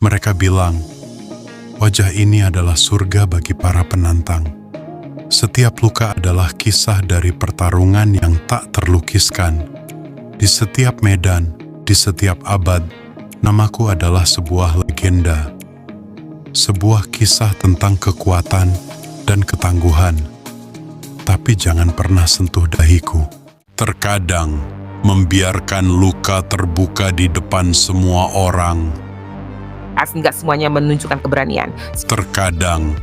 Mereka bilang, wajah ini adalah surga bagi para penantang. Setiap luka adalah kisah dari pertarungan yang tak terlukiskan. Di setiap medan, di setiap abad, namaku adalah sebuah legenda. Sebuah kisah tentang kekuatan dan ketangguhan. Tapi jangan pernah sentuh dahiku. Terkadang, membiarkan luka terbuka di depan semua orang. Nggak semuanya menunjukkan keberanian. Terkadang,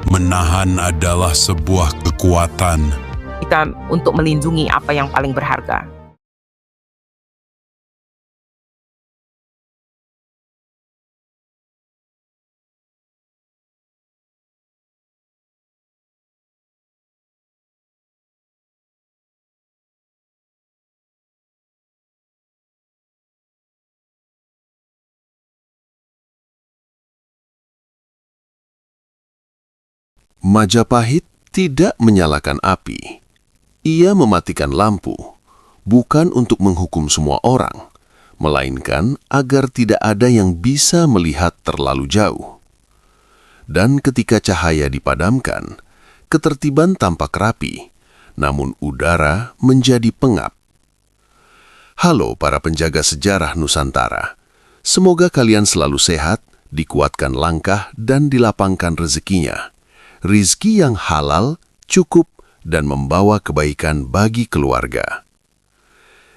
menahan adalah sebuah kekuatan. Kita untuk melindungi apa yang paling berharga. Majapahit tidak menyalakan api. Ia mematikan lampu, bukan untuk menghukum semua orang, melainkan agar tidak ada yang bisa melihat terlalu jauh. Dan ketika cahaya dipadamkan, ketertiban tampak rapi, namun udara menjadi pengap. Halo para penjaga sejarah Nusantara. Semoga kalian selalu sehat, dikuatkan langkah, dan dilapangkan rezekinya. Rizki yang halal, cukup, dan membawa kebaikan bagi keluarga.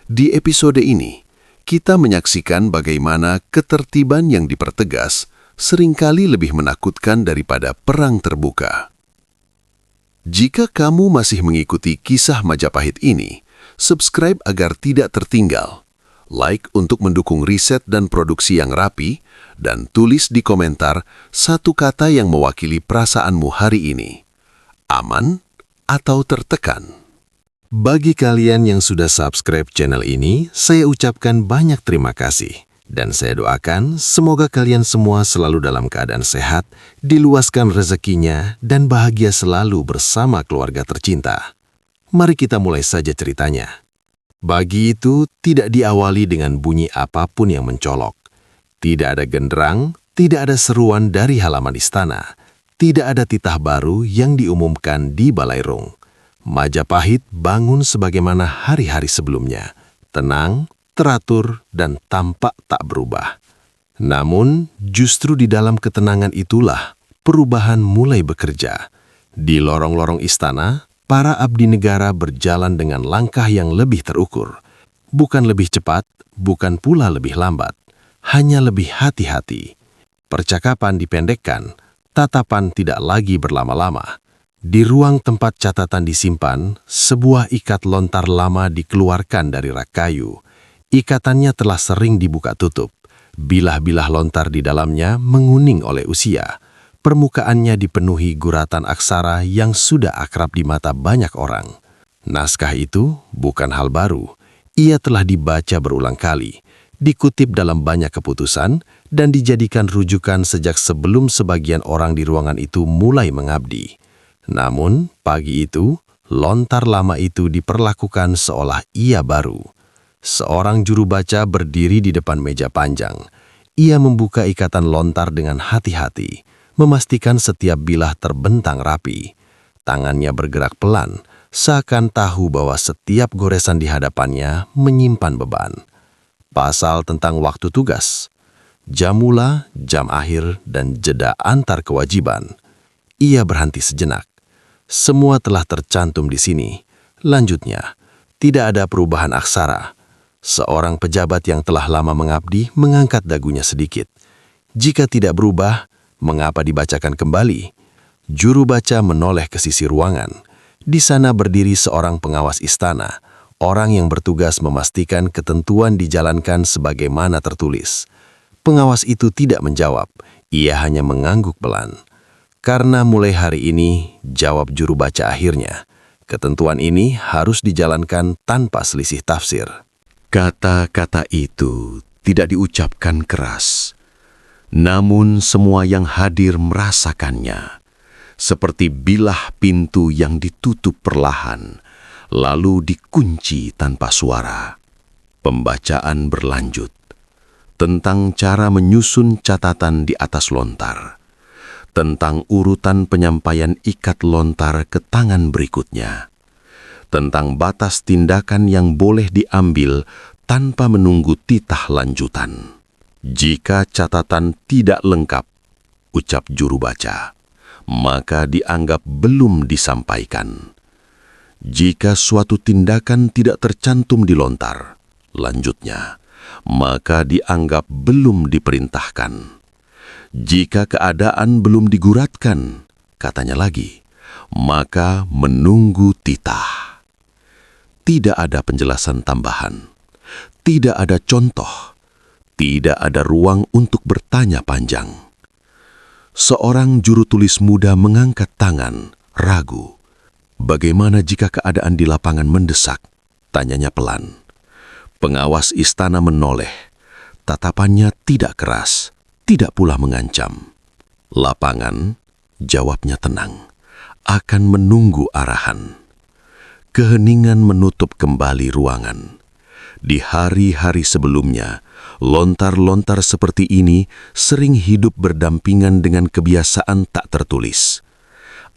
Di episode ini, kita menyaksikan bagaimana ketertiban yang dipertegas seringkali lebih menakutkan daripada perang terbuka. Jika kamu masih mengikuti kisah Majapahit ini, subscribe agar tidak tertinggal, like untuk mendukung riset dan produksi yang rapi, dan tulis di komentar satu kata yang mewakili perasaanmu hari ini. Aman atau tertekan? Bagi kalian yang sudah subscribe channel ini, saya ucapkan banyak terima kasih. Dan saya doakan semoga kalian semua selalu dalam keadaan sehat, diluaskan rezekinya, dan bahagia selalu bersama keluarga tercinta. Mari kita mulai saja ceritanya. Bagi itu tidak diawali dengan bunyi apapun yang mencolok. Tidak ada genderang, tidak ada seruan dari halaman istana, tidak ada titah baru yang diumumkan di Balairung. Majapahit bangun sebagaimana hari-hari sebelumnya, tenang, teratur, dan tampak tak berubah. Namun, justru di dalam ketenangan itulah perubahan mulai bekerja. Di lorong-lorong istana, para abdi negara berjalan dengan langkah yang lebih terukur. Bukan lebih cepat, bukan pula lebih lambat. Hanya lebih hati-hati. Percakapan dipendekkan, tatapan tidak lagi berlama-lama. Di ruang tempat catatan disimpan, sebuah ikat lontar lama dikeluarkan dari rak kayu. Ikatannya telah sering dibuka tutup. Bilah-bilah lontar di dalamnya menguning oleh usia. Permukaannya dipenuhi guratan aksara yang sudah akrab di mata banyak orang. Naskah itu bukan hal baru. Ia telah dibaca berulang kali, dikutip dalam banyak keputusan, dan dijadikan rujukan sejak sebelum sebagian orang di ruangan itu mulai mengabdi. Namun, pagi itu, lontar lama itu diperlakukan seolah ia baru. Seorang juru baca berdiri di depan meja panjang. Ia membuka ikatan lontar dengan hati-hati, memastikan setiap bilah terbentang rapi. Tangannya bergerak pelan, seakan tahu bahwa setiap goresan di hadapannya menyimpan beban. Pasal tentang waktu tugas, jam mula, jam akhir, dan jeda antar kewajiban. Ia berhenti sejenak. Semua telah tercantum di sini. Lanjutnya, tidak ada perubahan aksara. Seorang pejabat yang telah lama mengabdi mengangkat dagunya sedikit. Jika tidak berubah, mengapa dibacakan kembali? Juru baca menoleh ke sisi ruangan. Di sana berdiri seorang pengawas istana, orang yang bertugas memastikan ketentuan dijalankan sebagaimana tertulis. Pengawas itu tidak menjawab, ia hanya mengangguk pelan. Karena mulai hari ini, jawab juru baca akhirnya, ketentuan ini harus dijalankan tanpa selisih tafsir. Kata-kata itu tidak diucapkan keras, namun semua yang hadir merasakannya, seperti bilah pintu yang ditutup perlahan, lalu dikunci tanpa suara. Pembacaan berlanjut. tentang cara menyusun catatan di atas lontar, tentang urutan penyampaian ikat lontar ke tangan berikutnya, tentang batas tindakan yang boleh diambil tanpa menunggu titah lanjutan. Jika catatan tidak lengkap, ucap juru baca, maka dianggap belum disampaikan. Jika suatu tindakan tidak tercantum di lontar, lanjutnya, maka dianggap belum diperintahkan. Jika keadaan belum diguratkan, katanya lagi, maka menunggu titah. Tidak ada penjelasan tambahan, tidak ada contoh, tidak ada ruang untuk bertanya panjang. Seorang juru tulis muda mengangkat tangan, ragu. Bagaimana jika keadaan di lapangan mendesak? Tanyanya pelan. Pengawas istana menoleh. Tatapannya tidak keras, tidak pula mengancam. Lapangan, jawabnya tenang, akan menunggu arahan. Keheningan menutup kembali ruangan. Di hari-hari sebelumnya, lontar-lontar seperti ini sering hidup berdampingan dengan kebiasaan tak tertulis.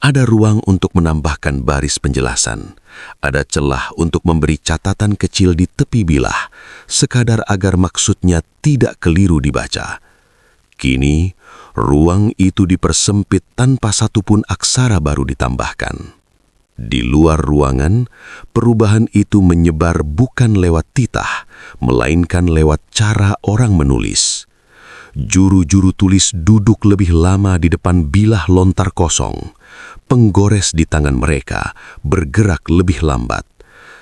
Ada ruang untuk menambahkan baris penjelasan. Ada celah untuk memberi catatan kecil di tepi bilah, sekadar agar maksudnya tidak keliru dibaca. Kini, ruang itu dipersempit tanpa satupun aksara baru ditambahkan. Di luar ruangan, perubahan itu menyebar bukan lewat titah, melainkan lewat cara orang menulis. Juru-juru tulis duduk lebih lama di depan bilah lontar kosong. Penggores di tangan mereka bergerak lebih lambat.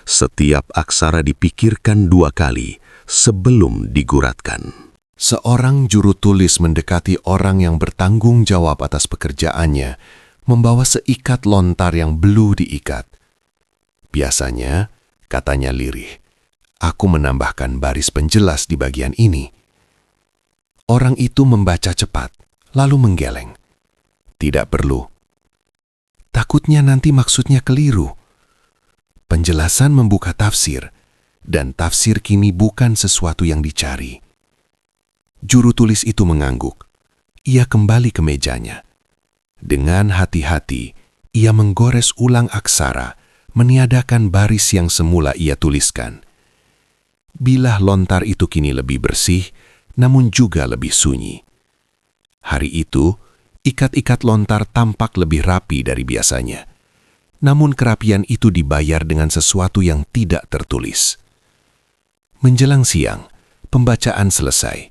Setiap aksara dipikirkan 2 kali sebelum diguratkan. Seorang juru tulis mendekati orang yang bertanggung jawab atas pekerjaannya, membawa seikat lontar yang belum diikat. Biasanya, katanya lirih, aku menambahkan baris penjelas di bagian ini. Orang itu membaca cepat, lalu menggeleng. Tidak perlu. Takutnya nanti maksudnya keliru. Penjelasan membuka tafsir, dan tafsir kini bukan sesuatu yang dicari. Juru tulis itu mengangguk. Ia kembali ke mejanya. Dengan hati-hati, ia menggores ulang aksara, meniadakan baris yang semula ia tuliskan. Bilah lontar itu kini lebih bersih, namun juga lebih sunyi. Hari itu, ikat-ikat lontar tampak lebih rapi dari biasanya. Namun kerapian itu dibayar dengan sesuatu yang tidak tertulis. Menjelang siang, pembacaan selesai.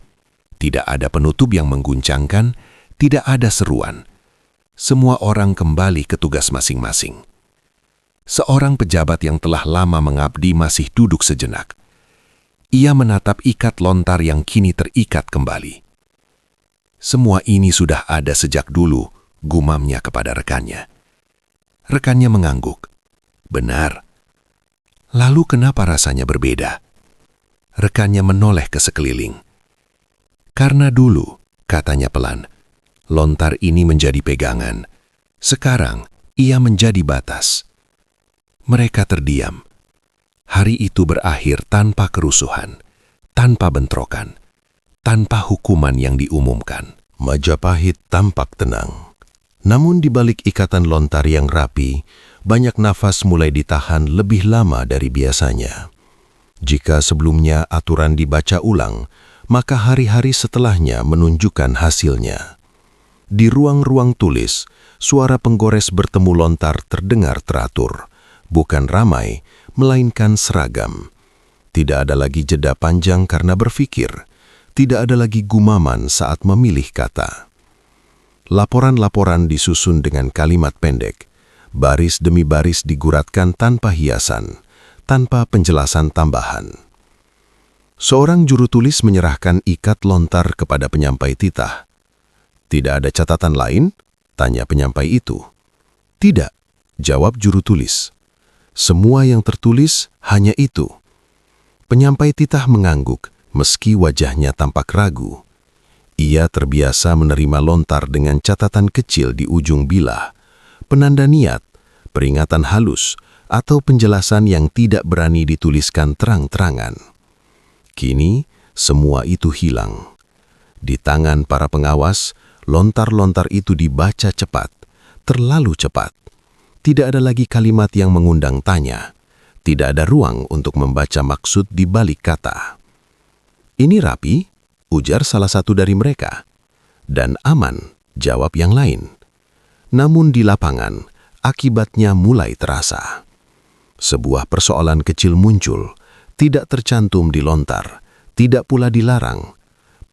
Tidak ada penutup yang mengguncangkan, tidak ada seruan. Semua orang kembali ke tugas masing-masing. Seorang pejabat yang telah lama mengabdi masih duduk sejenak. Ia menatap ikat lontar yang kini terikat kembali. Semua ini sudah ada sejak dulu, gumamnya kepada rekannya. Rekannya mengangguk. Benar. Lalu kenapa rasanya berbeda? Rekannya menoleh ke sekeliling. Karena dulu, katanya pelan, lontar ini menjadi pegangan. Sekarang, ia menjadi batas. Mereka terdiam. Hari itu berakhir tanpa kerusuhan, tanpa bentrokan, tanpa hukuman yang diumumkan. Majapahit tampak tenang. Namun di balik ikatan lontar yang rapi, banyak nafas mulai ditahan lebih lama dari biasanya. Jika sebelumnya aturan dibaca ulang, maka hari-hari setelahnya menunjukkan hasilnya. Di ruang-ruang tulis, suara penggores bertemu lontar terdengar teratur, bukan ramai, melainkan seragam. Tidak ada lagi jeda panjang karena berpikir. Tidak ada lagi gumaman saat memilih kata. Laporan-laporan disusun dengan kalimat pendek. Baris demi baris diguratkan tanpa hiasan, tanpa penjelasan tambahan. Seorang juru tulis menyerahkan ikat lontar kepada penyampai titah. Tidak ada catatan lain? Tanya penyampai itu. Tidak, jawab juru tulis. Semua yang tertulis hanya itu. Penyampai titah mengangguk, meski wajahnya tampak ragu. Ia terbiasa menerima lontar dengan catatan kecil di ujung bilah, penanda niat, peringatan halus, atau penjelasan yang tidak berani dituliskan terang-terangan. Kini, semua itu hilang. Di tangan para pengawas, lontar-lontar itu dibaca cepat, terlalu cepat. Tidak ada lagi kalimat yang mengundang tanya. Tidak ada ruang untuk membaca maksud di balik kata. "Ini rapi," ujar salah satu dari mereka. "Dan aman," jawab yang lain. Namun di lapangan, akibatnya mulai terasa. Sebuah persoalan kecil muncul, tidak tercantum di lontar, tidak pula dilarang.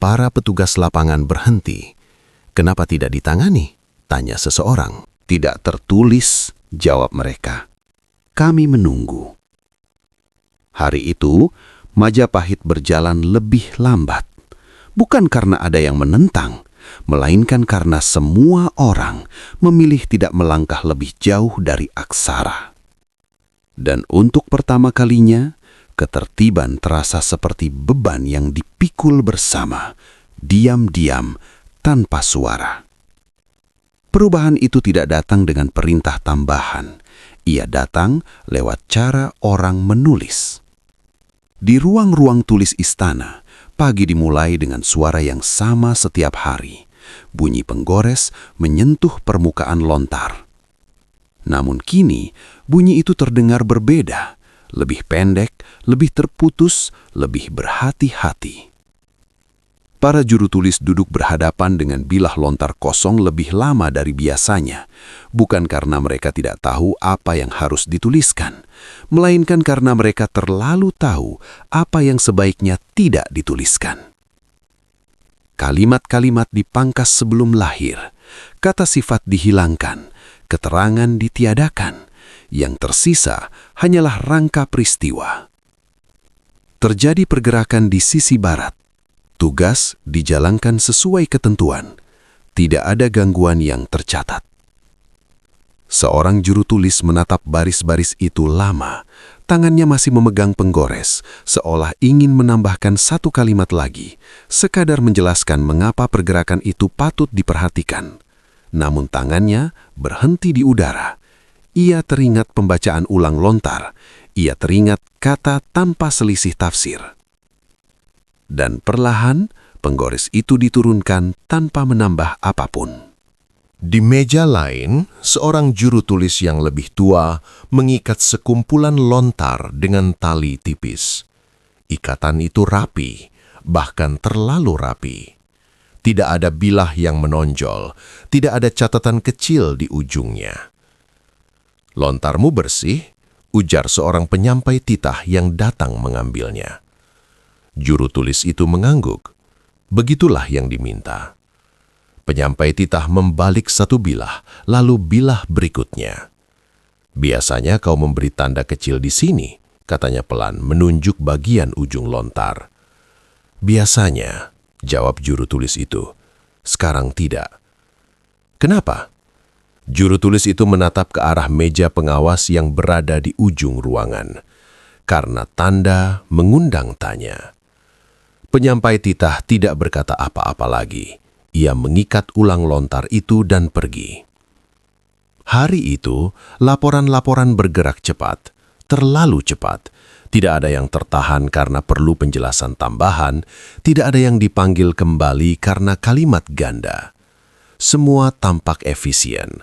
Para petugas lapangan berhenti. "Kenapa tidak ditangani?" tanya seseorang. "Tidak tertulis," jawab mereka. "Kami menunggu." Hari itu, Majapahit berjalan lebih lambat. Bukan karena ada yang menentang, melainkan karena semua orang memilih tidak melangkah lebih jauh dari aksara. Dan untuk pertama kalinya, ketertiban terasa seperti beban yang dipikul bersama, diam-diam, tanpa suara. Perubahan itu tidak datang dengan perintah tambahan. Ia datang lewat cara orang menulis. Di ruang-ruang tulis istana, pagi dimulai dengan suara yang sama setiap hari. Bunyi penggores menyentuh permukaan lontar. Namun kini, bunyi itu terdengar berbeda, lebih pendek, lebih terputus, lebih berhati-hati. Para juru tulis duduk berhadapan dengan bilah lontar kosong lebih lama dari biasanya, bukan karena mereka tidak tahu apa yang harus dituliskan, melainkan karena mereka terlalu tahu apa yang sebaiknya tidak dituliskan. Kalimat-kalimat dipangkas sebelum lahir, kata sifat dihilangkan, keterangan ditiadakan, yang tersisa hanyalah rangka peristiwa. Terjadi pergerakan di sisi barat. Tugas dijalankan sesuai ketentuan. Tidak ada gangguan yang tercatat. Seorang juru tulis menatap baris-baris itu lama. Tangannya masih memegang penggores, seolah ingin menambahkan satu kalimat lagi, sekadar menjelaskan mengapa pergerakan itu patut diperhatikan. Namun tangannya berhenti di udara. Ia teringat pembacaan ulang lontar. Ia teringat kata tanpa selisih tafsir. Dan perlahan, penggores itu diturunkan tanpa menambah apapun. Di meja lain, seorang juru tulis yang lebih tua mengikat sekumpulan lontar dengan tali tipis. Ikatan itu rapi, bahkan terlalu rapi. Tidak ada bilah yang menonjol, tidak ada catatan kecil di ujungnya. "Lontarmu bersih," ujar seorang penyampai titah yang datang mengambilnya. Juru tulis itu mengangguk. Begitulah yang diminta. Penyampai titah membalik satu bilah, lalu bilah berikutnya. "Biasanya kau memberi tanda kecil di sini," katanya pelan, menunjuk bagian ujung lontar. "Biasanya," jawab juru tulis itu. "Sekarang tidak." "Kenapa?" Juru tulis itu menatap ke arah meja pengawas yang berada di ujung ruangan. Karena tanda mengundang tanya. Penyampai titah tidak berkata apa-apa lagi. Ia mengikat ulang lontar itu dan pergi. Hari itu, laporan-laporan bergerak cepat, terlalu cepat. Tidak ada yang tertahan karena perlu penjelasan tambahan, tidak ada yang dipanggil kembali karena kalimat ganda. Semua tampak efisien,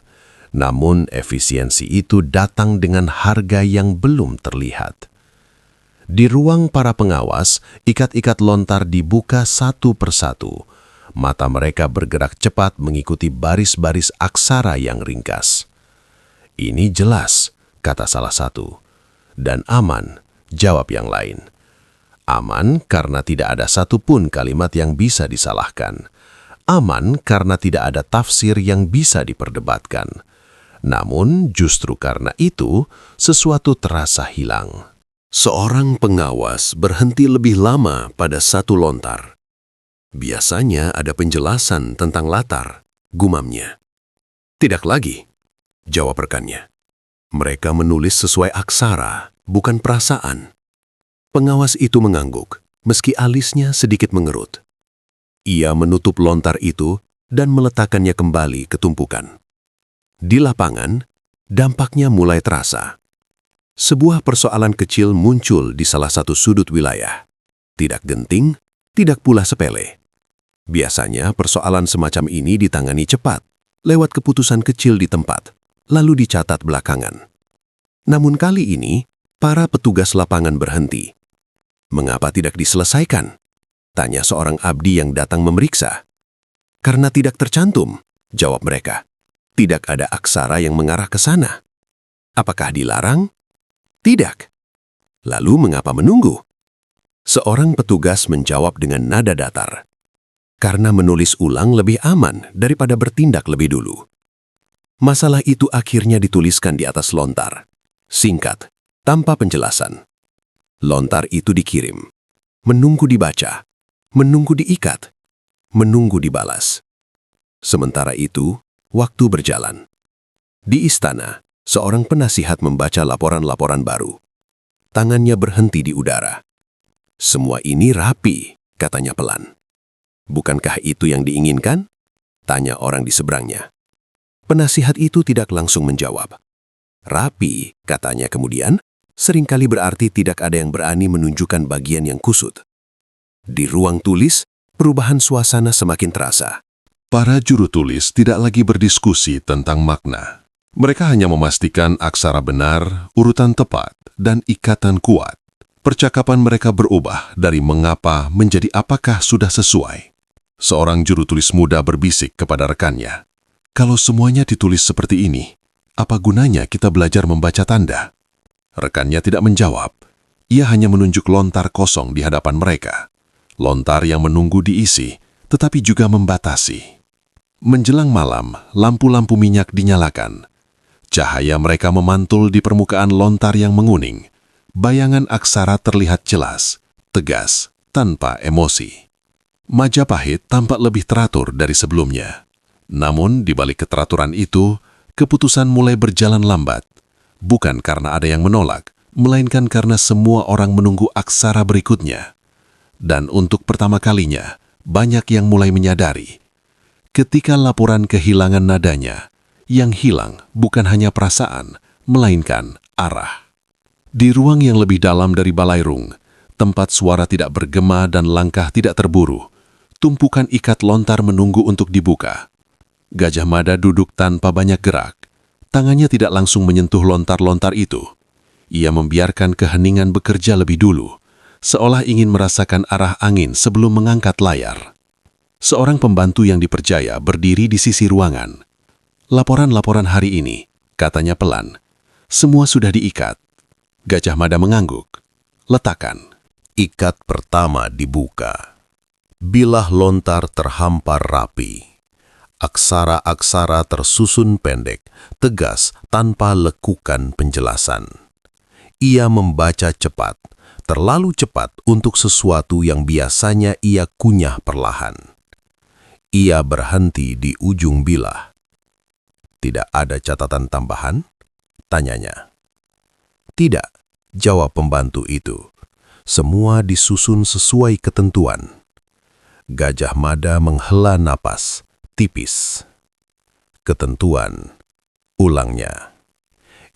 namun efisiensi itu datang dengan harga yang belum terlihat. Di ruang para pengawas, ikat-ikat lontar dibuka satu persatu. Mata mereka bergerak cepat mengikuti baris-baris aksara yang ringkas. "Ini jelas," kata salah satu. "Dan aman," jawab yang lain. Aman karena tidak ada satupun kalimat yang bisa disalahkan. Aman karena tidak ada tafsir yang bisa diperdebatkan. Namun justru karena itu, sesuatu terasa hilang. Seorang pengawas berhenti lebih lama pada satu lontar. "Biasanya ada penjelasan tentang latar," gumamnya. "Tidak lagi," jawab rekannya. "Mereka menulis sesuai aksara, bukan perasaan." Pengawas itu mengangguk, meski alisnya sedikit mengerut. Ia menutup lontar itu dan meletakkannya kembali ke tumpukan. Di lapangan, dampaknya mulai terasa. Sebuah persoalan kecil muncul di salah satu sudut wilayah. Tidak genting, Tidak pula sepele. Biasanya persoalan semacam ini ditangani cepat, lewat keputusan kecil di tempat, lalu dicatat belakangan. Namun kali ini, para petugas lapangan berhenti. Mengapa tidak diselesaikan? Tanya seorang abdi yang datang memeriksa. Karena tidak tercantum, jawab mereka. Tidak ada aksara yang mengarah ke sana. Apakah dilarang? Tidak. Lalu mengapa menunggu? Seorang petugas menjawab dengan nada datar. Karena menulis ulang lebih aman daripada bertindak lebih dulu. Masalah itu akhirnya dituliskan di atas lontar. Singkat, tanpa penjelasan. Lontar itu dikirim. Menunggu dibaca. Menunggu diikat. Menunggu dibalas. Sementara itu, waktu berjalan. Di istana, seorang penasihat membaca laporan-laporan baru. Tangannya berhenti di udara. Semua ini rapi, katanya pelan. Bukankah itu yang diinginkan? Tanya orang di seberangnya. Penasihat itu tidak langsung menjawab. Rapi, katanya kemudian, seringkali berarti tidak ada yang berani menunjukkan bagian yang kusut. Di ruang tulis, perubahan suasana semakin terasa. Para juru tulis tidak lagi berdiskusi tentang makna. Mereka hanya memastikan aksara benar, urutan tepat, dan ikatan kuat. Percakapan mereka berubah dari mengapa menjadi apakah sudah sesuai. Seorang juru tulis muda berbisik kepada rekannya, "Kalau semuanya ditulis seperti ini, apa gunanya kita belajar membaca tanda?" Rekannya tidak menjawab. Ia hanya menunjuk lontar kosong di hadapan mereka. Lontar yang menunggu diisi, tetapi juga membatasi. Menjelang malam, lampu-lampu minyak dinyalakan. Cahaya mereka memantul di permukaan lontar yang menguning. Bayangan aksara terlihat jelas, tegas, tanpa emosi. Majapahit tampak lebih teratur dari sebelumnya. Namun, di balik keteraturan itu, keputusan mulai berjalan lambat. Bukan karena ada yang menolak, melainkan karena semua orang menunggu aksara berikutnya. Dan untuk pertama kalinya, banyak yang mulai menyadari. Ketika laporan kehilangan nadanya, yang hilang bukan hanya perasaan, melainkan arah. Di ruang yang lebih dalam dari balairung, tempat suara tidak bergema dan langkah tidak terburu, tumpukan ikat lontar menunggu untuk dibuka. Gajah Mada duduk tanpa banyak gerak. Tangannya tidak langsung menyentuh lontar-lontar itu. Ia membiarkan keheningan bekerja lebih dulu, seolah ingin merasakan arah angin sebelum mengangkat layar. Seorang pembantu yang dipercaya berdiri di sisi ruangan. "Laporan-laporan hari ini," katanya pelan. "Semua sudah diikat." Gajah Mada mengangguk. "Letakkan." Ikat pertama dibuka. Bilah lontar terhampar rapi. Aksara-aksara tersusun pendek, tegas, tanpa lekukan penjelasan. Ia membaca cepat, terlalu cepat untuk sesuatu yang biasanya ia kunyah perlahan. Ia berhenti di ujung bilah. "Tidak ada catatan tambahan?" tanyanya. "Tidak," jawab pembantu itu. "Semua disusun sesuai ketentuan." Gajah Mada menghela napas, tipis. "Ketentuan," ulangnya.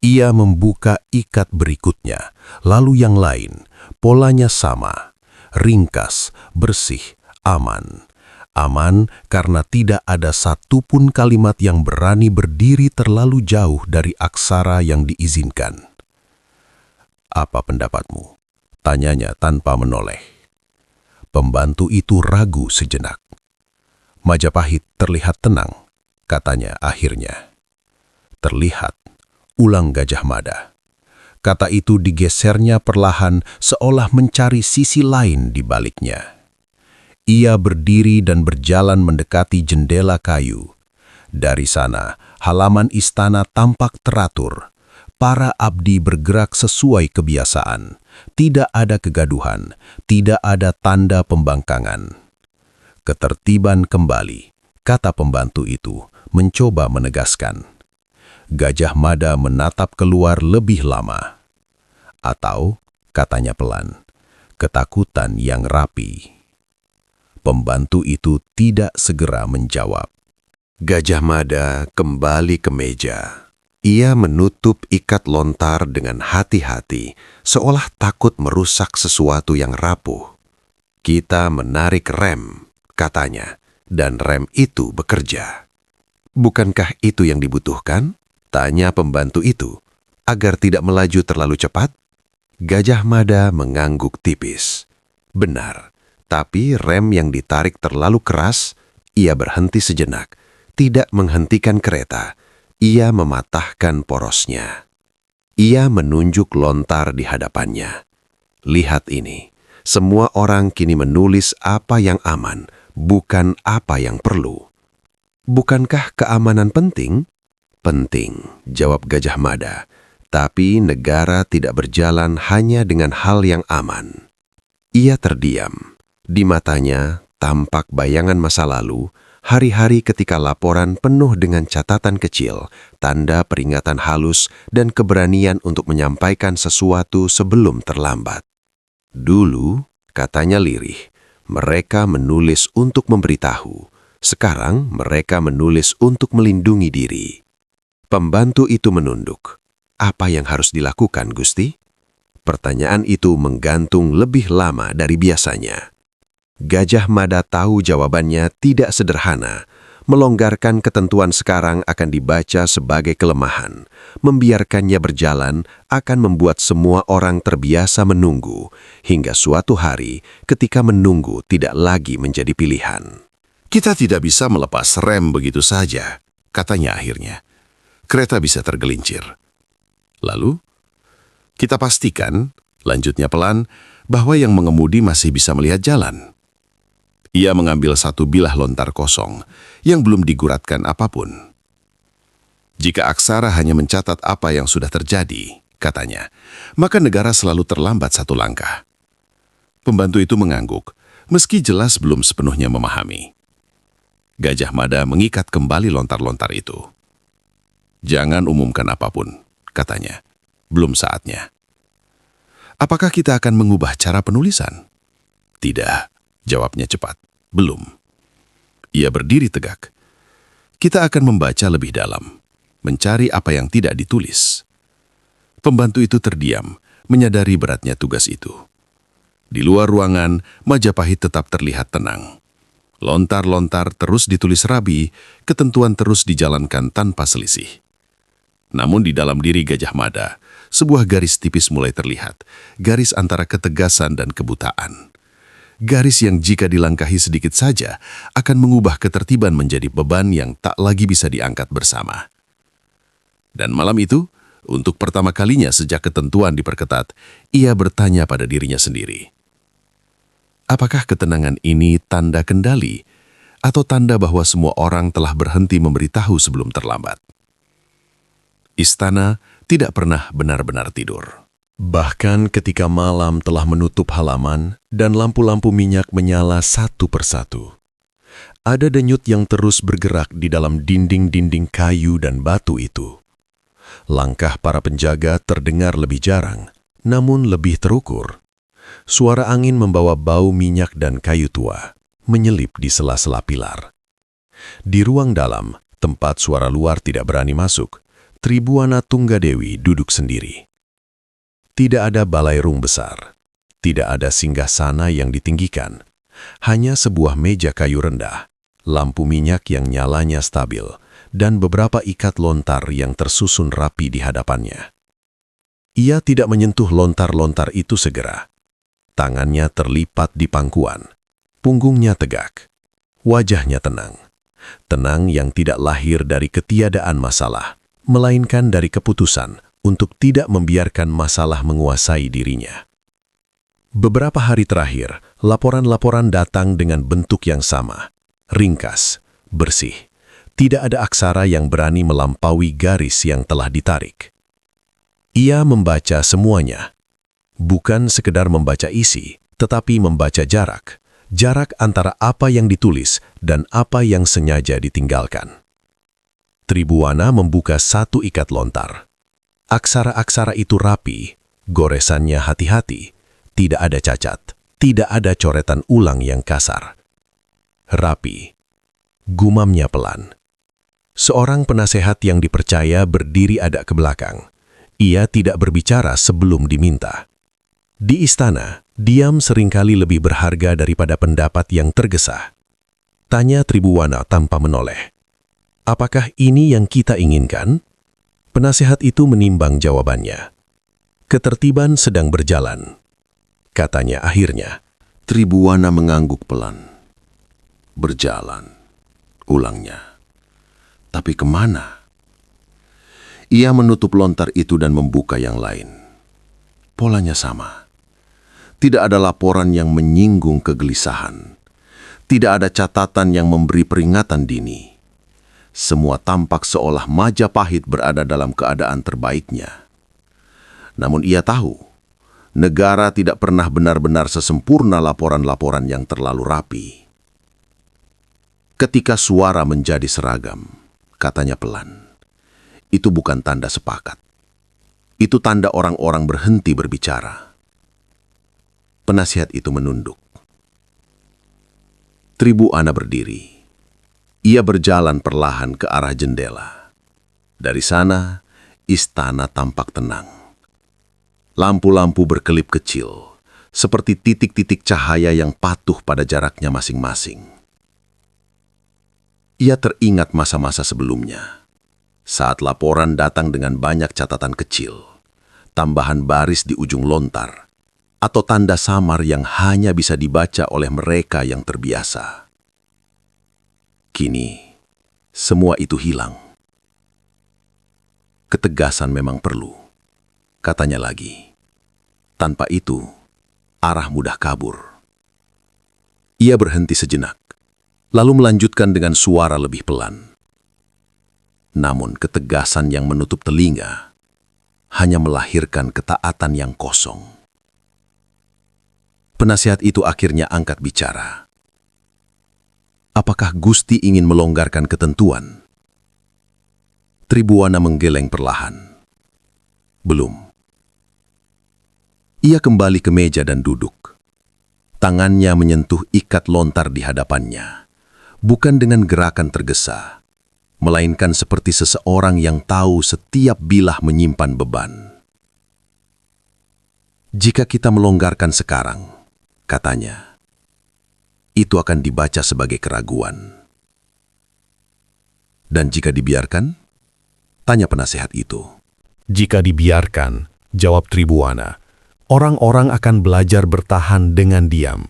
Ia membuka ikat berikutnya, lalu yang lain. Polanya sama, ringkas, bersih, aman. Aman karena tidak ada satupun kalimat yang berani berdiri terlalu jauh dari aksara yang diizinkan. "Apa pendapatmu?" tanyanya tanpa menoleh. Pembantu itu ragu sejenak. "Majapahit terlihat tenang," katanya akhirnya. "Terlihat," ulang Gajah Mada. Kata itu digesernya perlahan seolah mencari sisi lain di baliknya. Ia berdiri dan berjalan mendekati jendela kayu. Dari sana, halaman istana tampak teratur. Para abdi bergerak sesuai kebiasaan. Tidak ada kegaduhan, tidak ada tanda pembangkangan. "Ketertiban kembali," kata pembantu itu, mencoba menegaskan. Gajah Mada menatap keluar lebih lama. "Atau," katanya pelan, "ketakutan yang rapi." Pembantu itu tidak segera menjawab. Gajah Mada kembali ke meja. Ia menutup ikat lontar dengan hati-hati, seolah takut merusak sesuatu yang rapuh. Kita menarik rem, katanya, dan rem itu bekerja. Bukankah itu yang dibutuhkan? Tanya pembantu itu, agar tidak melaju terlalu cepat. Gajah Mada mengangguk tipis. Benar, tapi rem yang ditarik terlalu keras. Ia berhenti sejenak, tidak menghentikan kereta. Ia mematahkan porosnya. Ia menunjuk lontar di hadapannya. Lihat ini, semua orang kini menulis apa yang aman, bukan apa yang perlu. Bukankah keamanan penting? Penting, jawab Gajah Mada. Tapi negara tidak berjalan hanya dengan hal yang aman. Ia terdiam. Di matanya tampak bayangan masa lalu, hari-hari ketika laporan penuh dengan catatan kecil, tanda peringatan halus, dan keberanian untuk menyampaikan sesuatu sebelum terlambat. Dulu, katanya lirih, mereka menulis untuk memberitahu. Sekarang mereka menulis untuk melindungi diri. Pembantu itu menunduk. Apa yang harus dilakukan, Gusti? Pertanyaan itu menggantung lebih lama dari biasanya. Gajah Mada tahu jawabannya tidak sederhana. Melonggarkan ketentuan sekarang akan dibaca sebagai kelemahan. Membiarkannya berjalan akan membuat semua orang terbiasa menunggu, hingga suatu hari ketika menunggu tidak lagi menjadi pilihan. Kita tidak bisa melepas rem begitu saja, katanya akhirnya. Kereta bisa tergelincir. Lalu, kita pastikan, lanjutnya pelan, bahwa yang mengemudi masih bisa melihat jalan. Ia mengambil satu bilah lontar kosong yang belum diguratkan apapun. Jika aksara hanya mencatat apa yang sudah terjadi, katanya, maka negara selalu terlambat satu langkah. Pembantu itu mengangguk, meski jelas belum sepenuhnya memahami. Gajah Mada mengikat kembali lontar-lontar itu. Jangan umumkan apapun, katanya. Belum saatnya. Apakah kita akan mengubah cara penulisan? Tidak, jawabnya cepat. Belum. Ia berdiri tegak. Kita akan membaca lebih dalam, mencari apa yang tidak ditulis. Pembantu itu terdiam, menyadari beratnya tugas itu. Di luar ruangan, Majapahit tetap terlihat tenang. Lontar-lontar terus ditulis rapi, ketentuan terus dijalankan tanpa selisih. Namun di dalam diri Gajah Mada, sebuah garis tipis mulai terlihat, garis antara ketegasan dan kebutaan. Garis yang jika dilangkahi sedikit saja akan mengubah ketertiban menjadi beban yang tak lagi bisa diangkat bersama. Dan malam itu, untuk pertama kalinya sejak ketentuan diperketat, ia bertanya pada dirinya sendiri. Apakah ketenangan ini tanda kendali, atau tanda bahwa semua orang telah berhenti memberitahu sebelum terlambat? Istana tidak pernah benar-benar tidur. Bahkan ketika malam telah menutup halaman dan lampu-lampu minyak menyala satu persatu. Ada denyut yang terus bergerak di dalam dinding-dinding kayu dan batu itu. Langkah para penjaga terdengar lebih jarang, namun lebih terukur. Suara angin membawa bau minyak dan kayu tua, menyelip di sela-sela pilar. Di ruang dalam, tempat suara luar tidak berani masuk, Tribuana Tunggadewi duduk sendiri. Tidak ada balairung besar, tidak ada singgasana yang ditinggikan, hanya sebuah meja kayu rendah, lampu minyak yang nyalanya stabil, dan beberapa ikat lontar yang tersusun rapi di hadapannya. Ia tidak menyentuh lontar-lontar itu segera. Tangannya terlipat di pangkuan, punggungnya tegak, wajahnya tenang. Tenang yang tidak lahir dari ketiadaan masalah, melainkan dari keputusan untuk tidak membiarkan masalah menguasai dirinya. Beberapa hari terakhir, laporan-laporan datang dengan bentuk yang sama, ringkas, bersih. Tidak ada aksara yang berani melampaui garis yang telah ditarik. Ia membaca semuanya. Bukan sekedar membaca isi, tetapi membaca jarak. Jarak antara apa yang ditulis dan apa yang sengaja ditinggalkan. Tribuana membuka satu ikat lontar. Aksara-aksara itu rapi, goresannya hati-hati. Tidak ada cacat, tidak ada coretan ulang yang kasar. Rapi, gumamnya pelan. Seorang penasehat yang dipercaya berdiri ada ke belakang. Ia tidak berbicara sebelum diminta. Di istana, diam seringkali lebih berharga daripada pendapat yang tergesa. Tanya Tribuwana tanpa menoleh. Apakah ini yang kita inginkan? Penasehat itu menimbang jawabannya. Ketertiban sedang berjalan, katanya akhirnya. Tribuwana mengangguk pelan. Berjalan, ulangnya. Tapi kemana? Ia menutup lontar itu dan membuka yang lain. Polanya sama. Tidak ada laporan yang menyinggung kegelisahan. Tidak ada catatan yang memberi peringatan dini. Semua tampak seolah Majapahit berada dalam keadaan terbaiknya. Namun ia tahu, negara tidak pernah benar-benar sesempurna laporan-laporan yang terlalu rapi. Ketika suara menjadi seragam, katanya pelan, itu bukan tanda sepakat. Itu tanda orang-orang berhenti berbicara. Penasihat itu menunduk. Tribuwana berdiri. Ia berjalan perlahan ke arah jendela. Dari sana, istana tampak tenang. Lampu-lampu berkelip kecil, seperti titik-titik cahaya yang patuh pada jaraknya masing-masing. Ia teringat masa-masa sebelumnya, saat laporan datang dengan banyak catatan kecil, tambahan baris di ujung lontar, atau tanda samar yang hanya bisa dibaca oleh mereka yang terbiasa. Kini, semua itu hilang. Ketegasan memang perlu, katanya lagi. Tanpa itu, arah mudah kabur. Ia berhenti sejenak, lalu melanjutkan dengan suara lebih pelan. Namun ketegasan yang menutup telinga hanya melahirkan ketaatan yang kosong. Penasihat itu akhirnya angkat bicara. Apakah Gusti ingin melonggarkan ketentuan? Tribuwana menggeleng perlahan. Belum. Ia kembali ke meja dan duduk. Tangannya menyentuh ikat lontar di hadapannya, bukan dengan gerakan tergesa, melainkan seperti seseorang yang tahu setiap bilah menyimpan beban. Jika kita melonggarkan sekarang, katanya, itu akan dibaca sebagai keraguan. Dan jika dibiarkan? Tanya penasehat itu. Jika dibiarkan, jawab Tribuwana, orang-orang akan belajar bertahan dengan diam.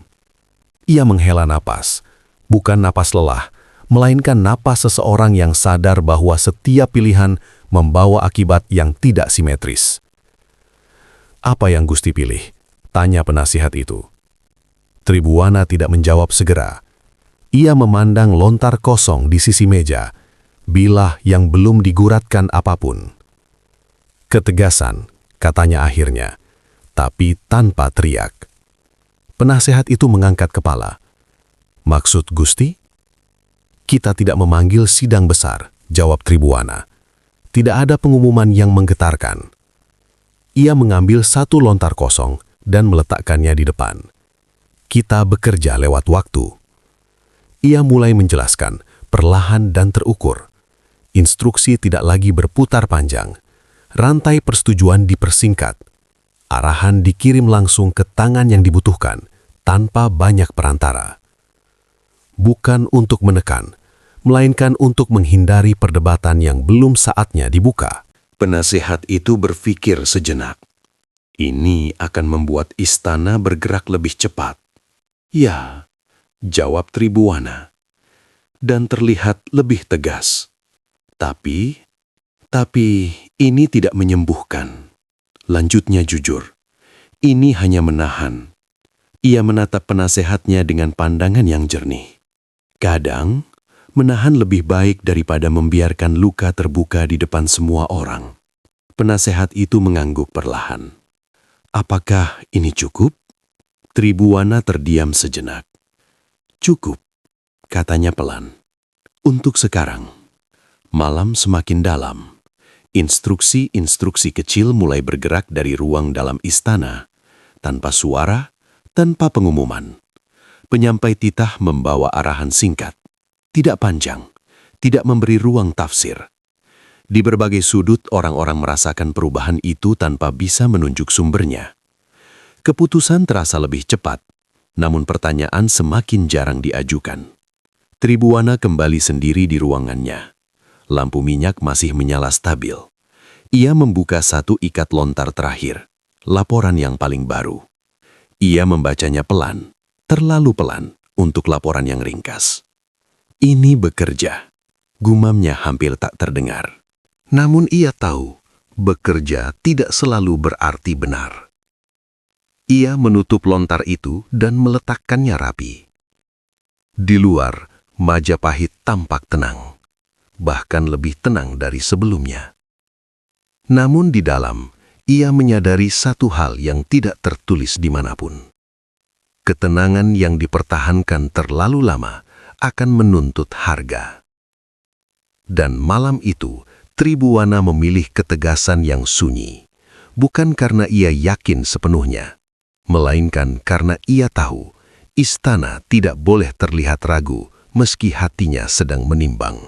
Ia menghela napas, bukan napas lelah, melainkan napas seseorang yang sadar bahwa setiap pilihan membawa akibat yang tidak simetris. Apa yang Gusti pilih? Tanya penasihat itu. Tribuwana tidak menjawab segera. Ia memandang lontar kosong di sisi meja, bilah yang belum diguratkan apapun. Ketegasan, katanya akhirnya, tapi tanpa teriak. Penasehat itu mengangkat kepala. Maksud Gusti? Kita tidak memanggil sidang besar, jawab Tribuwana. Tidak ada pengumuman yang menggetarkan. Ia mengambil satu lontar kosong dan meletakkannya di depan. Kita bekerja lewat waktu. Ia mulai menjelaskan, perlahan dan terukur. Instruksi tidak lagi berputar panjang. Rantai persetujuan dipersingkat. Arahan dikirim langsung ke tangan yang dibutuhkan, tanpa banyak perantara. Bukan untuk menekan, melainkan untuk menghindari perdebatan yang belum saatnya dibuka. Penasehat itu berpikir sejenak. Ini akan membuat istana bergerak lebih cepat. Ya, jawab Tribuwana. Dan terlihat lebih tegas. Tapi ini tidak menyembuhkan. Lanjutnya jujur. Ini hanya menahan. Ia menatap penasehatnya dengan pandangan yang jernih. Kadang, menahan lebih baik daripada membiarkan luka terbuka di depan semua orang. Penasehat itu mengangguk perlahan. Apakah ini cukup? Tribuwana terdiam sejenak. Cukup, katanya pelan. Untuk sekarang. Malam semakin dalam. Instruksi-instruksi kecil mulai bergerak dari ruang dalam istana, tanpa suara, tanpa pengumuman. Penyampai titah membawa arahan singkat, tidak panjang, tidak memberi ruang tafsir. Di berbagai sudut orang-orang merasakan perubahan itu tanpa bisa menunjuk sumbernya. Keputusan terasa lebih cepat, namun pertanyaan semakin jarang diajukan. Tribuana kembali sendiri di ruangannya. Lampu minyak masih menyala stabil. Ia membuka satu ikat lontar terakhir, laporan yang paling baru. Ia membacanya pelan, terlalu pelan untuk laporan yang ringkas. Ini bekerja. Gumamnya hampir tak terdengar. Namun ia tahu, bekerja tidak selalu berarti benar. Ia menutup lontar itu dan meletakkannya rapi. Di luar, Majapahit tampak tenang, bahkan lebih tenang dari sebelumnya. Namun di dalam, ia menyadari satu hal yang tidak tertulis dimanapun. Ketenangan yang dipertahankan terlalu lama akan menuntut harga. Dan malam itu, Tribuana memilih ketegasan yang sunyi, bukan karena ia yakin sepenuhnya, melainkan karena ia tahu istana tidak boleh terlihat ragu meski hatinya sedang menimbang.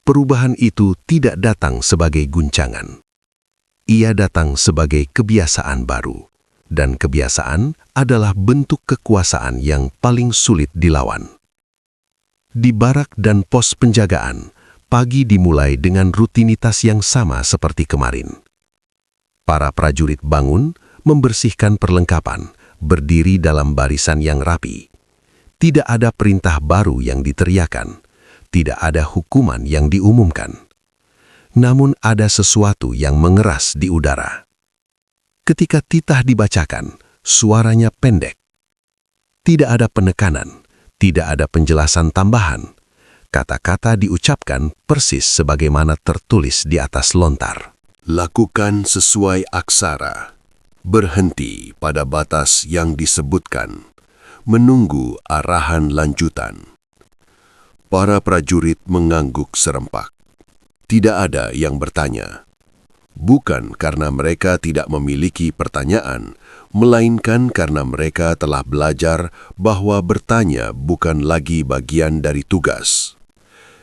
Perubahan itu tidak datang sebagai guncangan. Ia datang sebagai kebiasaan baru, dan kebiasaan adalah bentuk kekuasaan yang paling sulit dilawan. Di barak dan pos penjagaan, pagi dimulai dengan rutinitas yang sama seperti kemarin. Para prajurit bangun, membersihkan perlengkapan, berdiri dalam barisan yang rapi. Tidak ada perintah baru yang diteriakan, tidak ada hukuman yang diumumkan. Namun ada sesuatu yang mengeras di udara. Ketika titah dibacakan, suaranya pendek. Tidak ada penekanan, tidak ada penjelasan tambahan. Kata-kata diucapkan persis sebagaimana tertulis di atas lontar. Lakukan sesuai aksara. Berhenti pada batas yang disebutkan. Menunggu arahan lanjutan. Para prajurit mengangguk serempak. Tidak ada yang bertanya. Bukan karena mereka tidak memiliki pertanyaan, melainkan karena mereka telah belajar bahwa bertanya bukan lagi bagian dari tugas.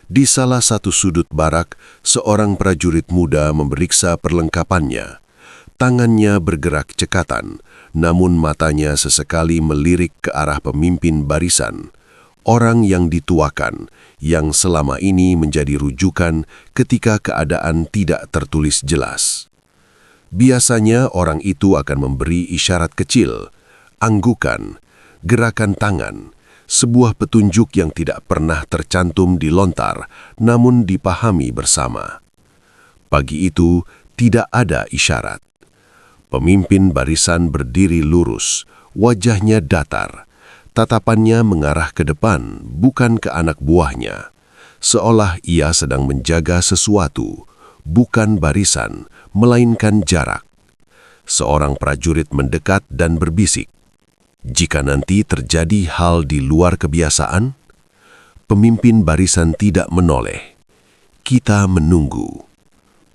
Di salah satu sudut barak, seorang prajurit muda memeriksa perlengkapannya. Tangannya bergerak cekatan, namun matanya sesekali melirik ke arah pemimpin barisan, orang yang dituakan, yang selama ini menjadi rujukan ketika keadaan tidak tertulis jelas. Biasanya orang itu akan memberi isyarat kecil, anggukan, gerakan tangan, sebuah petunjuk yang tidak pernah tercantum di lontar, namun dipahami bersama. Pagi itu tidak ada isyarat. Pemimpin barisan berdiri lurus, wajahnya datar. Tatapannya mengarah ke depan, bukan ke anak buahnya. Seolah ia sedang menjaga sesuatu, bukan barisan, melainkan jarak. Seorang prajurit mendekat dan berbisik. Jika nanti terjadi hal di luar kebiasaan, pemimpin barisan tidak menoleh. Kita menunggu.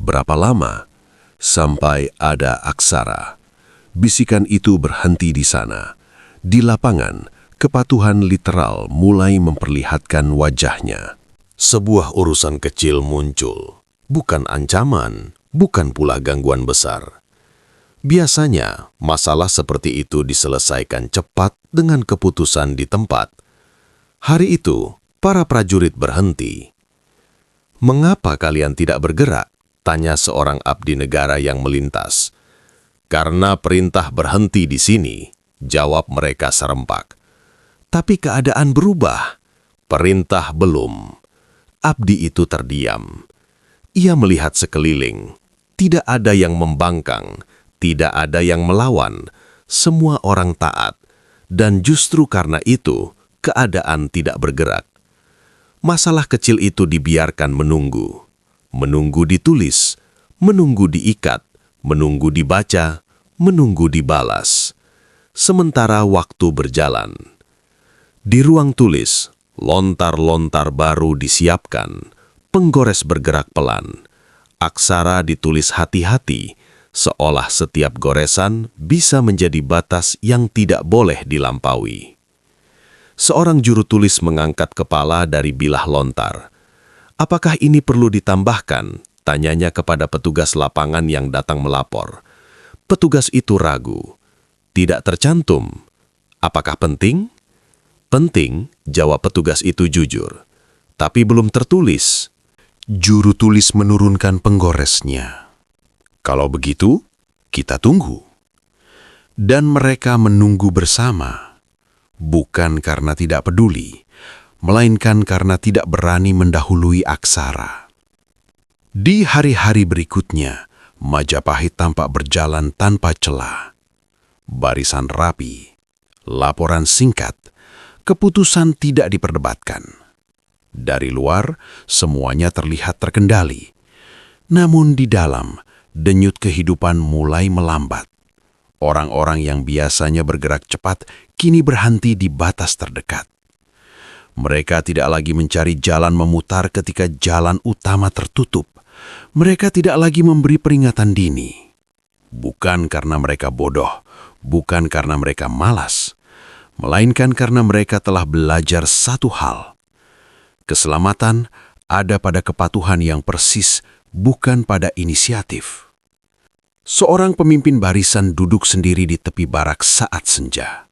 Berapa lama? Sampai ada aksara. Bisikan itu berhenti di sana. Di lapangan, kepatuhan literal mulai memperlihatkan wajahnya. Sebuah urusan kecil muncul, bukan ancaman, bukan pula gangguan besar. Biasanya, masalah seperti itu diselesaikan cepat dengan keputusan di tempat. Hari itu, para prajurit berhenti. "Mengapa kalian tidak bergerak?" tanya seorang abdi negara yang melintas. "Karena perintah berhenti di sini," jawab mereka serempak. Tapi keadaan berubah. Perintah belum. Abdi itu terdiam. Ia melihat sekeliling. Tidak ada yang membangkang. Tidak ada yang melawan, semua orang taat, dan justru karena itu, keadaan tidak bergerak. Masalah kecil itu dibiarkan menunggu. Menunggu ditulis, menunggu diikat, menunggu dibaca, menunggu dibalas. Sementara waktu berjalan. Di ruang tulis, lontar-lontar baru disiapkan, penggores bergerak pelan. Aksara ditulis hati-hati, seolah setiap goresan bisa menjadi batas yang tidak boleh dilampaui. Seorang juru tulis mengangkat kepala dari bilah lontar. "Apakah ini perlu ditambahkan?" tanyanya kepada petugas lapangan yang datang melapor. Petugas itu ragu. Tidak tercantum. Apakah penting? Penting, jawab petugas itu jujur. Tapi belum tertulis. Juru tulis menurunkan penggoresnya. Kalau begitu, kita tunggu. Dan mereka menunggu bersama, bukan karena tidak peduli, melainkan karena tidak berani mendahului aksara. Di hari-hari berikutnya, Majapahit tampak berjalan tanpa celah. Barisan rapi, laporan singkat, keputusan tidak diperdebatkan. Dari luar, semuanya terlihat terkendali. Namun di dalam, denyut kehidupan mulai melambat. Orang-orang yang biasanya bergerak cepat kini berhenti di batas terdekat. Mereka tidak lagi mencari jalan memutar ketika jalan utama tertutup. Mereka tidak lagi memberi peringatan dini. Bukan karena mereka bodoh, bukan karena mereka malas, melainkan karena mereka telah belajar satu hal. Keselamatan ada pada kepatuhan yang persis, bukan pada inisiatif. Seorang pemimpin barisan duduk sendiri di tepi barak saat senja.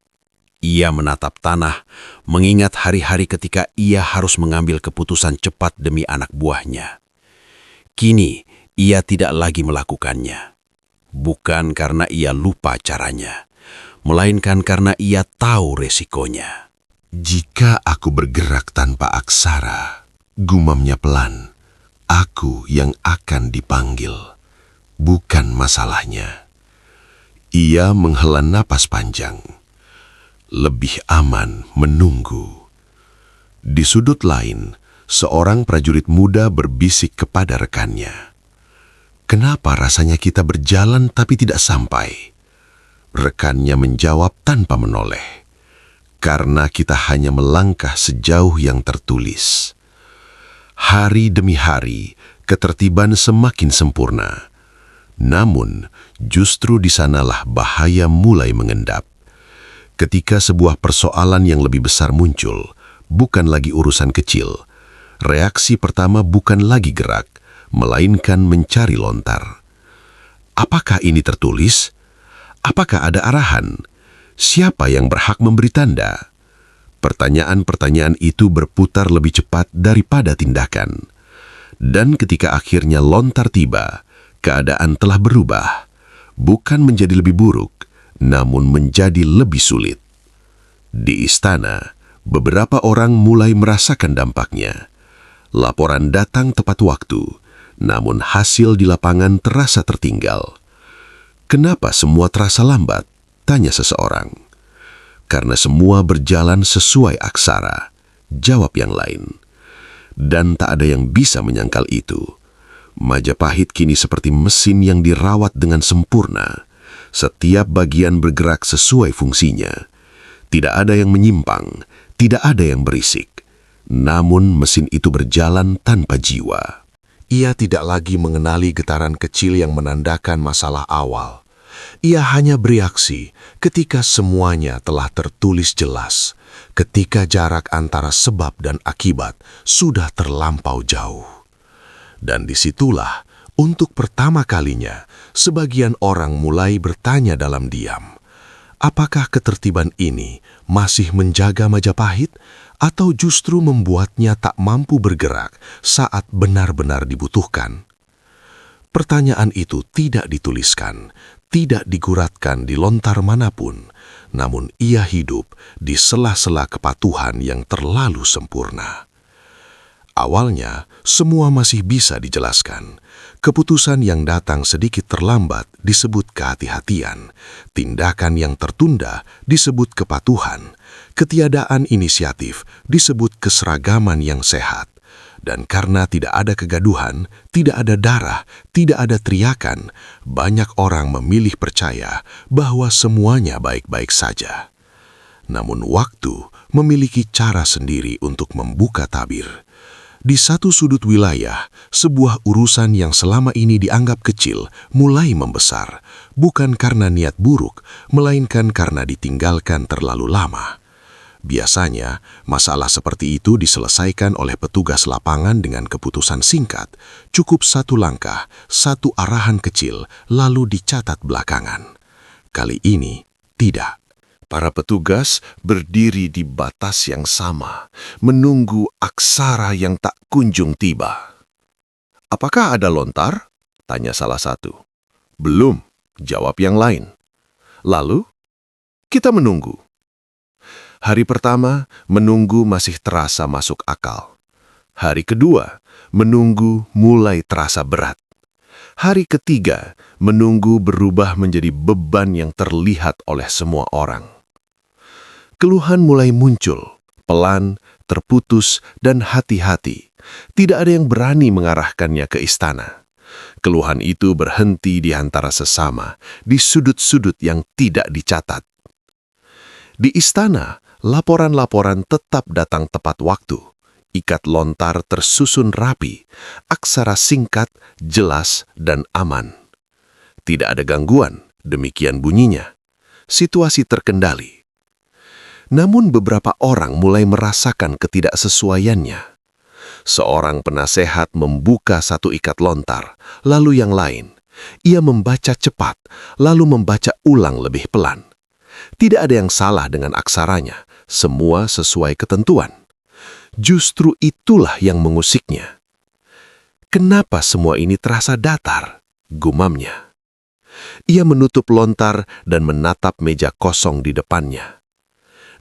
Ia menatap tanah, mengingat hari-hari ketika ia harus mengambil keputusan cepat demi anak buahnya. Kini, ia tidak lagi melakukannya. Bukan karena ia lupa caranya, melainkan karena ia tahu resikonya. Jika aku bergerak tanpa aksara, gumamnya pelan, aku yang akan dipanggil, bukan masalahnya. Ia menghela napas panjang. Lebih aman menunggu. Di sudut lain, seorang prajurit muda berbisik kepada rekannya. Kenapa rasanya kita berjalan tapi tidak sampai? Rekannya menjawab tanpa menoleh. Karena kita hanya melangkah sejauh yang tertulis. Hari demi hari, ketertiban semakin sempurna. Namun, justru di sanalah bahaya mulai mengendap. Ketika sebuah persoalan yang lebih besar muncul, bukan lagi urusan kecil. Reaksi pertama bukan lagi gerak, melainkan mencari lontar. Apakah ini tertulis? Apakah ada arahan? Siapa yang berhak memberi tanda? Pertanyaan-pertanyaan itu berputar lebih cepat daripada tindakan. Dan ketika akhirnya lontar tiba, keadaan telah berubah. Bukan menjadi lebih buruk, namun menjadi lebih sulit. Di istana, beberapa orang mulai merasakan dampaknya. Laporan datang tepat waktu, namun hasil di lapangan terasa tertinggal. Kenapa semua terasa lambat? Tanya seseorang. Karena semua berjalan sesuai aksara, jawab yang lain. Dan tak ada yang bisa menyangkal itu. Majapahit kini seperti mesin yang dirawat dengan sempurna. Setiap bagian bergerak sesuai fungsinya. Tidak ada yang menyimpang, tidak ada yang berisik. Namun mesin itu berjalan tanpa jiwa. Ia tidak lagi mengenali getaran kecil yang menandakan masalah awal. Ia hanya bereaksi ketika semuanya telah tertulis jelas, ketika jarak antara sebab dan akibat sudah terlampau jauh. Dan disitulah, untuk pertama kalinya, sebagian orang mulai bertanya dalam diam, apakah ketertiban ini masih menjaga Majapahit atau justru membuatnya tak mampu bergerak saat benar-benar dibutuhkan? Pertanyaan itu tidak dituliskan, tidak diguratkan di lontar manapun, namun ia hidup di sela-sela kepatuhan yang terlalu sempurna. Awalnya, semua masih bisa dijelaskan. Keputusan yang datang sedikit terlambat disebut kehati-hatian, tindakan yang tertunda disebut kepatuhan, ketiadaan inisiatif disebut keseragaman yang sehat. Dan karena tidak ada kegaduhan, tidak ada darah, tidak ada teriakan, banyak orang memilih percaya bahwa semuanya baik-baik saja. Namun waktu memiliki cara sendiri untuk membuka tabir. Di satu sudut wilayah, sebuah urusan yang selama ini dianggap kecil mulai membesar, bukan karena niat buruk, melainkan karena ditinggalkan terlalu lama. Biasanya, masalah seperti itu diselesaikan oleh petugas lapangan dengan keputusan singkat, cukup satu langkah, satu arahan kecil, lalu dicatat belakangan. Kali ini, Tidak. Para petugas berdiri di batas yang sama, menunggu aksara yang tak kunjung tiba. "Apakah ada lontar?" tanya salah satu. "Belum," jawab yang lain. Lalu, kita menunggu. Hari pertama, menunggu masih terasa masuk akal. Hari kedua, menunggu mulai terasa berat. Hari ketiga, menunggu berubah menjadi beban yang terlihat oleh semua orang. Keluhan mulai muncul, pelan, terputus, dan hati-hati. Tidak ada yang berani mengarahkannya ke istana. Keluhan itu berhenti di antara sesama, di sudut-sudut yang tidak dicatat. Di istana, laporan-laporan tetap datang tepat waktu. Ikat lontar tersusun rapi, aksara singkat, jelas, dan aman. Tidak ada gangguan, demikian bunyinya. Situasi terkendali. Namun beberapa orang mulai merasakan ketidaksesuaiannya. Seorang penasehat membuka satu ikat lontar, lalu yang lain. Ia membaca cepat, lalu membaca ulang lebih pelan. Tidak ada yang salah dengan aksaranya, semua sesuai ketentuan. Justru itulah yang mengusiknya. "Kenapa semua ini terasa datar?" gumamnya. Ia menutup lontar dan menatap meja kosong di depannya.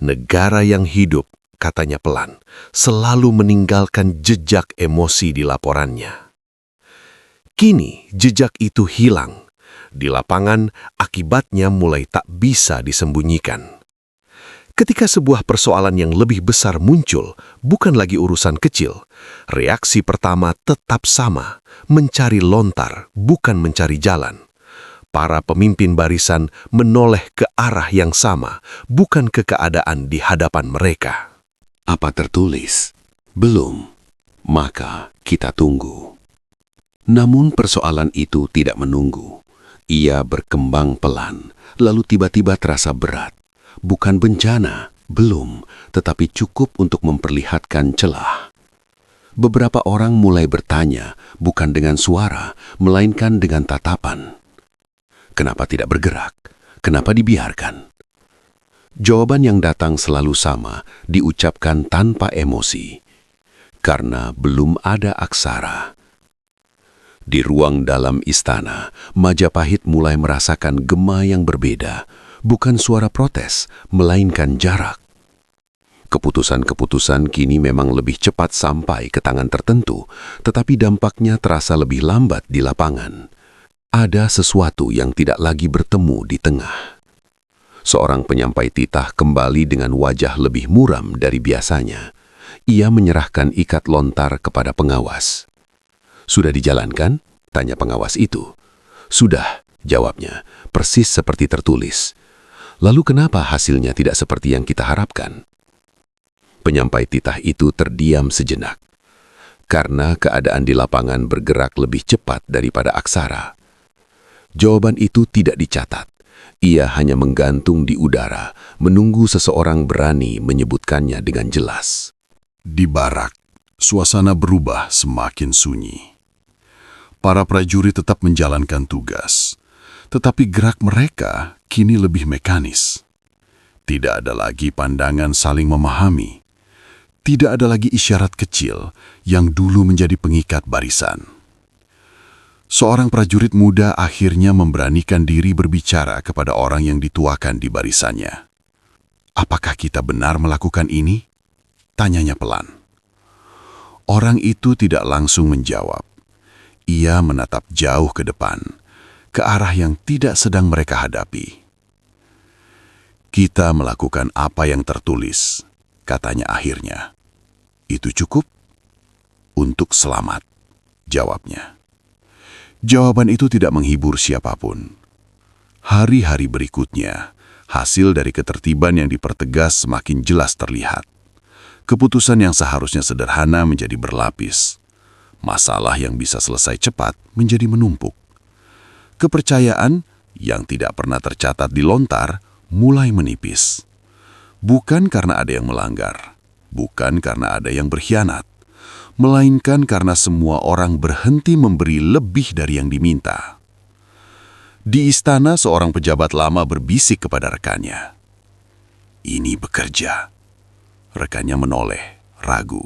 Negara yang hidup, katanya pelan, selalu meninggalkan jejak emosi di laporannya. Kini jejak itu hilang. Di lapangan, akibatnya mulai tak bisa disembunyikan. Ketika sebuah persoalan yang lebih besar muncul, bukan lagi urusan kecil, reaksi pertama tetap sama, mencari lontar, bukan mencari jalan. Para pemimpin barisan menoleh ke arah yang sama, bukan ke keadaan di hadapan mereka. Apa tertulis? Belum. Maka kita tunggu. Namun persoalan itu tidak menunggu. Ia berkembang pelan, lalu tiba-tiba terasa berat. Bukan bencana, belum, tetapi cukup untuk memperlihatkan celah. Beberapa orang mulai bertanya, bukan dengan suara, melainkan dengan tatapan. Kenapa tidak bergerak? Kenapa dibiarkan? Jawaban yang datang selalu sama, diucapkan tanpa emosi. Karena belum ada aksara. Di ruang dalam istana, Majapahit mulai merasakan gema yang berbeda, bukan suara protes, melainkan jarak. Keputusan-keputusan kini memang lebih cepat sampai ke tangan tertentu, tetapi dampaknya terasa lebih lambat di lapangan. Ada sesuatu yang tidak lagi bertemu di tengah. Seorang penyampai titah kembali dengan wajah lebih muram dari biasanya. Ia menyerahkan ikat lontar kepada pengawas. "Sudah dijalankan?" tanya pengawas itu. "Sudah," jawabnya, persis seperti tertulis. "Lalu kenapa hasilnya tidak seperti yang kita harapkan?" Penyampai titah itu terdiam sejenak. Karena keadaan di lapangan bergerak lebih cepat daripada aksara. Jawaban itu tidak dicatat. Ia hanya menggantung di udara, menunggu seseorang berani menyebutkannya dengan jelas. Di barak, suasana berubah semakin sunyi. Para prajurit tetap menjalankan tugas, tetapi gerak mereka kini lebih mekanis. Tidak ada lagi pandangan saling memahami. Tidak ada lagi isyarat kecil yang dulu menjadi pengikat barisan. Seorang prajurit muda akhirnya memberanikan diri berbicara kepada orang yang dituakan di barisannya. "Apakah kita benar melakukan ini?" tanyanya pelan. Orang itu tidak langsung menjawab. Ia menatap jauh ke depan, ke arah yang tidak sedang mereka hadapi. "Kita melakukan apa yang tertulis," katanya akhirnya. "Itu cukup?" "Untuk selamat," jawabnya. Jawaban itu tidak menghibur siapapun. Hari-hari berikutnya, hasil dari ketertiban yang dipertegas semakin jelas terlihat. Keputusan yang seharusnya sederhana menjadi berlapis. Masalah yang bisa selesai cepat menjadi menumpuk. Kepercayaan yang tidak pernah tercatat di lontar mulai menipis. Bukan karena ada yang melanggar, bukan karena ada yang berkhianat, melainkan karena semua orang berhenti memberi lebih dari yang diminta. Di istana, seorang pejabat lama berbisik kepada rekannya. Ini bekerja. Rekannya menoleh, ragu.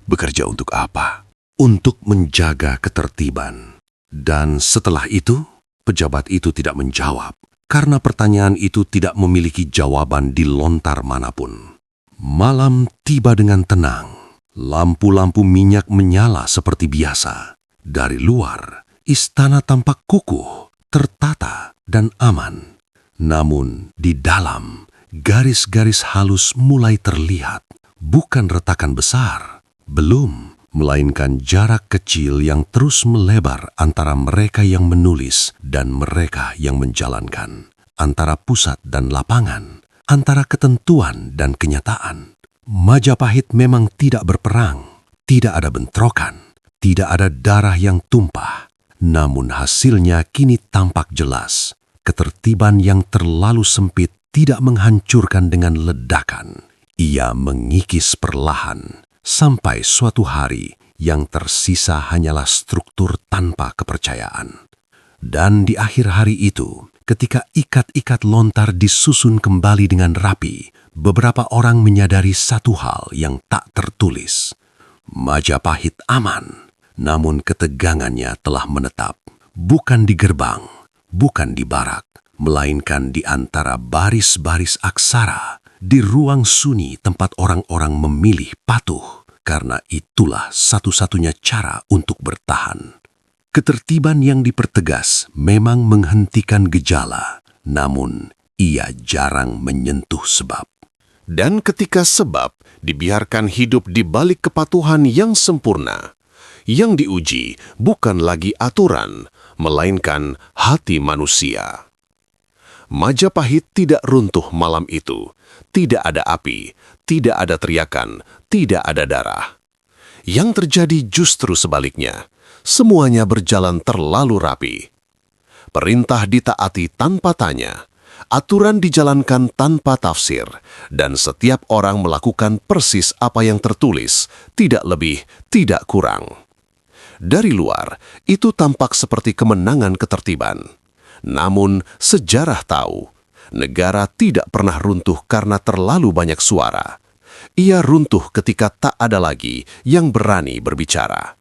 Bekerja untuk apa? Untuk menjaga ketertiban. Dan setelah itu, pejabat itu tidak menjawab, karena pertanyaan itu tidak memiliki jawaban di lontar manapun. Malam tiba dengan tenang. Lampu-lampu minyak menyala seperti biasa. Dari luar, istana tampak kukuh, tertata, dan aman. Namun, di dalam, garis-garis halus mulai terlihat. Bukan retakan besar, belum, melainkan jarak kecil yang terus melebar antara mereka yang menulis dan mereka yang menjalankan, antara pusat dan lapangan, antara ketentuan dan kenyataan. Majapahit memang tidak berperang, tidak ada bentrokan, tidak ada darah yang tumpah, namun hasilnya kini tampak jelas. Ketertiban yang terlalu sempit tidak menghancurkan dengan ledakan. Ia mengikis perlahan, sampai suatu hari yang tersisa hanyalah struktur tanpa kepercayaan. Dan di akhir hari itu, ketika ikat-ikat lontar disusun kembali dengan rapi, beberapa orang menyadari satu hal yang tak tertulis. Majapahit aman, namun ketegangannya telah menetap. Bukan di gerbang, bukan di barak, melainkan di antara baris-baris aksara, di ruang sunyi tempat orang-orang memilih patuh, karena itulah satu-satunya cara untuk bertahan. Ketertiban yang dipertegas memang menghentikan gejala, namun ia jarang menyentuh sebab. Dan ketika sebab dibiarkan hidup di balik kepatuhan yang sempurna, yang diuji bukan lagi aturan, melainkan hati manusia. Majapahit tidak runtuh malam itu. Tidak ada api, tidak ada teriakan, tidak ada darah. Yang terjadi justru sebaliknya. Semuanya berjalan terlalu rapi. Perintah ditaati tanpa tanya. Aturan dijalankan tanpa tafsir. Dan setiap orang melakukan persis apa yang tertulis. Tidak lebih, tidak kurang. Dari luar, itu tampak seperti kemenangan ketertiban. Namun, sejarah tahu, negara tidak pernah runtuh karena terlalu banyak suara. Ia runtuh ketika tak ada lagi yang berani berbicara.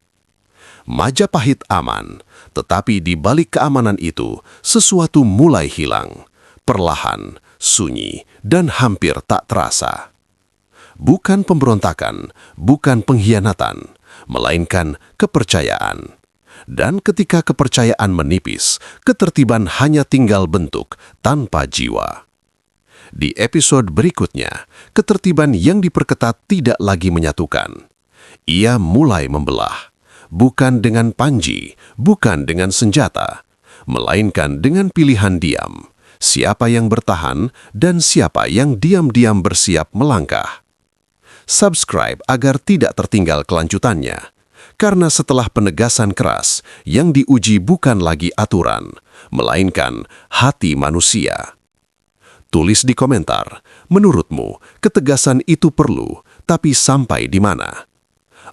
Majapahit aman, tetapi di balik keamanan itu, sesuatu mulai hilang. Perlahan, sunyi, dan hampir tak terasa. Bukan pemberontakan, bukan pengkhianatan, melainkan kepercayaan. Dan ketika kepercayaan menipis, ketertiban hanya tinggal bentuk tanpa jiwa. Di episode berikutnya, ketertiban yang diperketat tidak lagi menyatukan. Ia mulai membelah, bukan dengan panji, bukan dengan senjata, melainkan dengan pilihan diam. Siapa yang bertahan dan siapa yang diam-diam bersiap melangkah. Subscribe agar tidak tertinggal kelanjutannya. Karena setelah penegasan keras, yang diuji bukan lagi aturan, melainkan hati manusia. Tulis di komentar, menurutmu ketegasan itu perlu, tapi sampai di mana?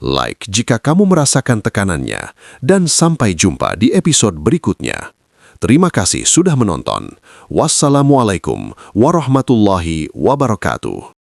Like jika kamu merasakan tekanannya, dan sampai jumpa di episode berikutnya. Terima kasih sudah menonton. Wassalamualaikum warahmatullahi wabarakatuh.